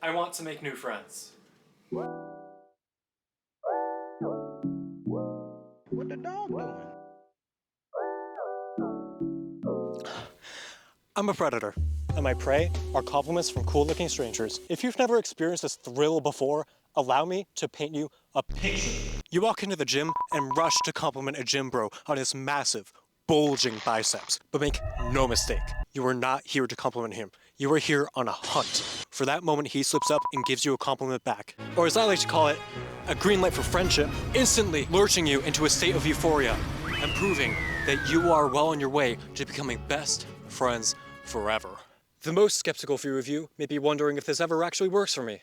I want to make new friends. What the dog doing? I'm a predator, and my prey are compliments from cool-looking strangers. If you've never experienced this thrill before, allow me to paint you a picture. You walk into the gym and rush to compliment a gym bro on his massive, bulging biceps. But make no mistake, you are not here to compliment him. You are here on a hunt for that moment he slips up and gives you a compliment back. Or as I like to call it, a green light for friendship, instantly lurching you into a state of euphoria and proving that you are well on your way to becoming best friends forever. The most skeptical few of you may be wondering if this ever actually works for me.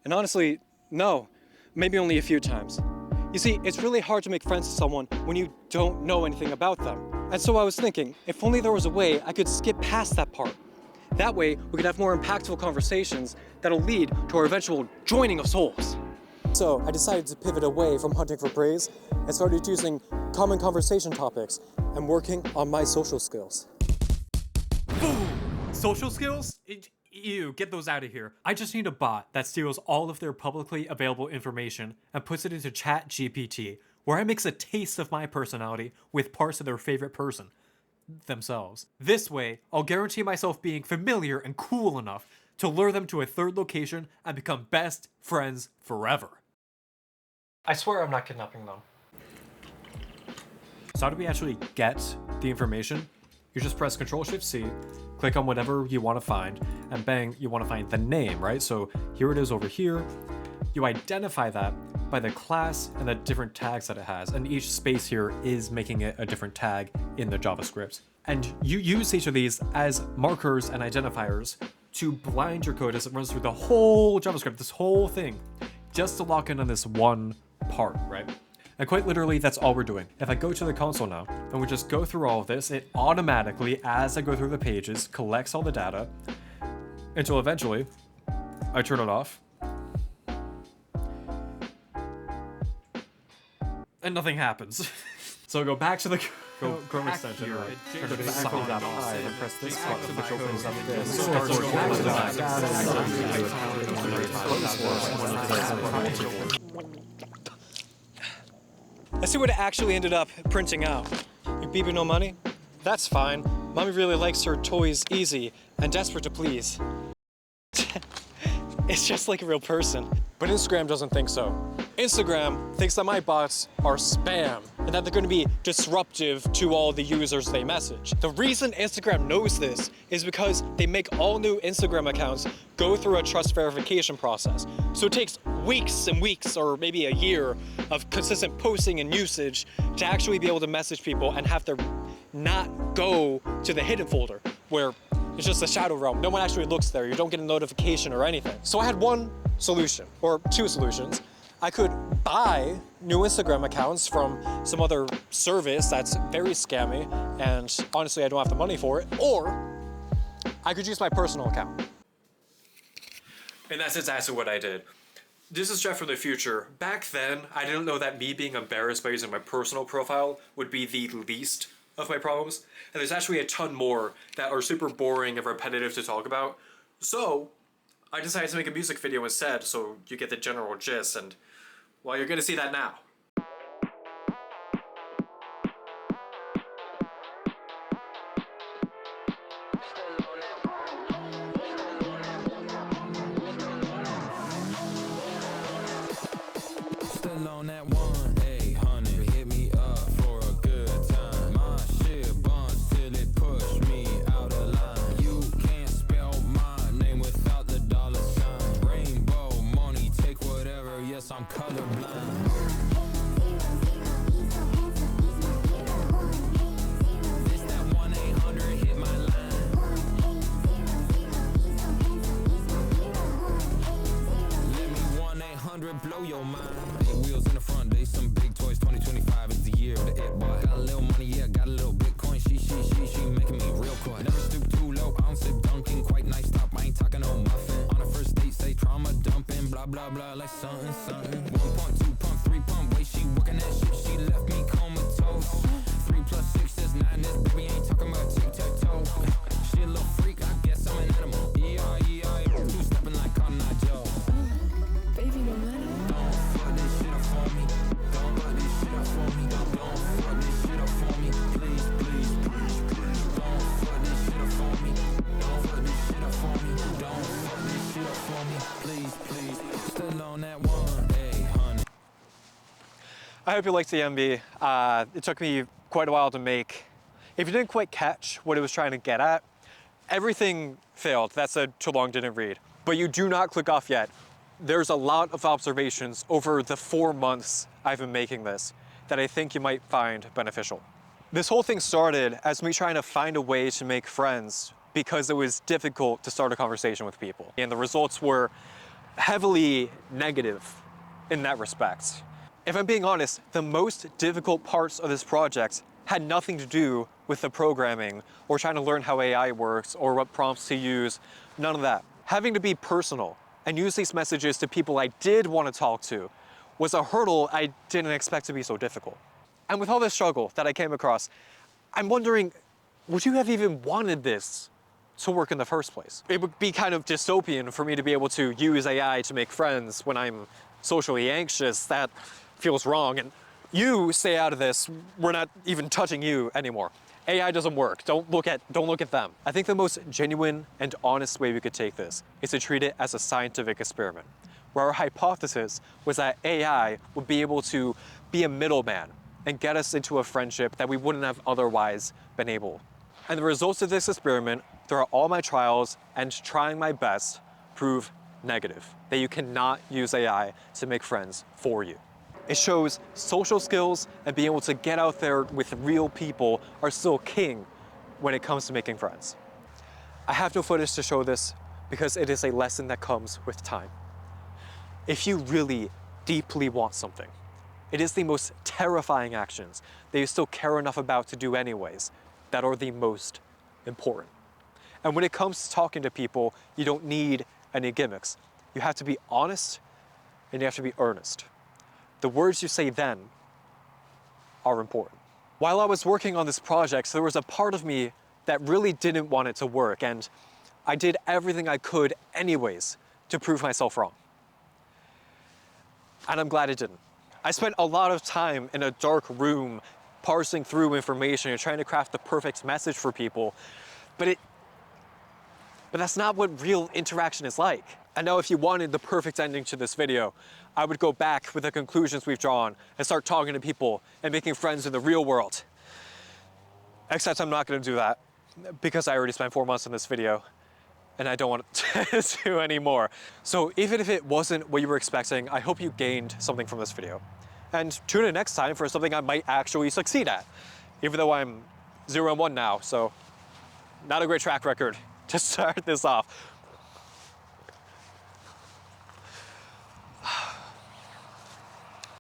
And honestly, no, maybe only a few times. You see, it's really hard to make friends with someone when you don't know anything about them. And so I was thinking, if only there was a way I could skip past that part. That way, we could have more impactful conversations that'll lead to our eventual joining of souls. So I decided to pivot away from hunting for praise and started using common conversation topics and working on my social skills. Boom! Social skills? Ew, get those out of here. I just need a bot that steals all of their publicly available information and puts it into ChatGPT, where it makes a taste of my personality with parts of their favorite person, themselves. This way, I'll guarantee myself being familiar and cool enough to lure them to a third location and become best friends forever. I swear I'm not kidnapping them. So how do we actually get the information? You just press Ctrl-Shift-C, click on whatever you want to find, and bang, you want to find the name, right? So here it is over here. You identify that by the class and the different tags that it has, and each space here is making it a different tag in the JavaScript. And you use each of these as markers and identifiers to blind your code as it runs through the whole JavaScript, this whole thing, just to lock in on this one part, right? And quite literally, that's all we're doing. If I go to the console now, and we just go through all of this, it automatically, as I go through the pages, collects all the data until eventually I turn it off. And nothing happens. So go back to the Chrome extension, here. turn it back on that high, and press this button, which opens up this. I see what it actually ended up printing out. Your BBNO money? That's fine. Mommy really likes her toys easy and desperate to please. It's just like a real person. But Instagram doesn't think so. Instagram thinks that my bots are spam and that they're going to be disruptive to all the users they message. The reason Instagram knows this is because they make all new Instagram accounts go through a trust verification process. So it takes weeks and weeks, or maybe a year, of consistent posting and usage to actually be able to message people and have them not go to the hidden folder where it's just a shadow realm. No one actually looks there. You don't get a notification or anything. So I had one solution, or two solutions. I could buy new Instagram accounts from some other service that's very scammy, and honestly, I don't have the money for it, or I could use my personal account. And that's exactly what I did. This is Jeff from the future. Back then, I didn't know that me being embarrassed by using my personal profile would be the least of my problems, and there's actually a ton more that are super boring and repetitive to talk about. So I decided to make a music video instead, so you get the general gist, and well, you're gonna see that now. Still on that 1-800, hit me up for a good time. My shit buns till it push me out of line. You can't spell my name without the dollar sign. Rainbow money, take whatever, yes, I'm colorblind. This that 1-800, hit my line. Let me 1-800 blow your mind. Wheels in the front, they some big toys. 2025 is the year of the it boy. Got a little money, yeah, got a little Bitcoin. She making me real coy. Never stoop too low, I don't sip dunking. Quite nice, stop, I ain't talking no muffin. On a first date, say trauma dumping. Blah, blah, blah, like something, something. 1 pump, 2 pump, 3 pump. Way she working that shit, she left me comatose. 3 plus 6 is 9, this baby ain't talking about tic-tac-toe. She a little freak, I guess I'm an animal. Yeah, 2 stepping like Cotton Eye Joe. I hope you liked the MB. It took me quite a while to make. If you didn't quite catch what it was trying to get at, everything failed. That said, too long didn't read. But you do not click off yet. There's a lot of observations over the 4 months I've been making this that I think you might find beneficial. This whole thing started as me trying to find a way to make friends because it was difficult to start a conversation with people. And the results were heavily negative in that respect. If I'm being honest, the most difficult parts of this project had nothing to do with the programming or trying to learn how AI works or what prompts to use, none of that. Having to be personal and use these messages to people I did want to talk to was a hurdle I didn't expect to be so difficult. And with all this struggle that I came across, I'm wondering, would you have even wanted this to work in the first place? It would be kind of dystopian for me to be able to use AI to make friends when I'm socially anxious. That feels wrong. And you stay out of this. We're not even touching you anymore. AI doesn't work. Don't look at them. I think the most genuine and honest way we could take this is to treat it as a scientific experiment, where our hypothesis was that AI would be able to be a middleman and get us into a friendship that we wouldn't have otherwise been able. And the results of this experiment, throughout all my trials and trying my best, prove negative, that you cannot use AI to make friends for you. It shows social skills and being able to get out there with real people are still king when it comes to making friends. I have no footage to show this because it is a lesson that comes with time. If you really deeply want something, it is the most terrifying actions that you still care enough about to do anyways that are the most important. And when it comes to talking to people, you don't need any gimmicks. You have to be honest and you have to be earnest. The words you say then are important. While I was working on this project, there was a part of me that really didn't want it to work, and I did everything I could anyways to prove myself wrong. And I'm glad it didn't. I spent a lot of time in a dark room parsing through information and trying to craft the perfect message for people, but that's not what real interaction is like. I know if you wanted the perfect ending to this video, I would go back with the conclusions we've drawn and start talking to people and making friends in the real world. Except I'm not gonna do that because I already spent 4 months on this video and I don't want to do any more. So even if it wasn't what you were expecting, I hope you gained something from this video. And tune in next time for something I might actually succeed at, even though I'm 0 and 1 now, so not a great track record to start this off.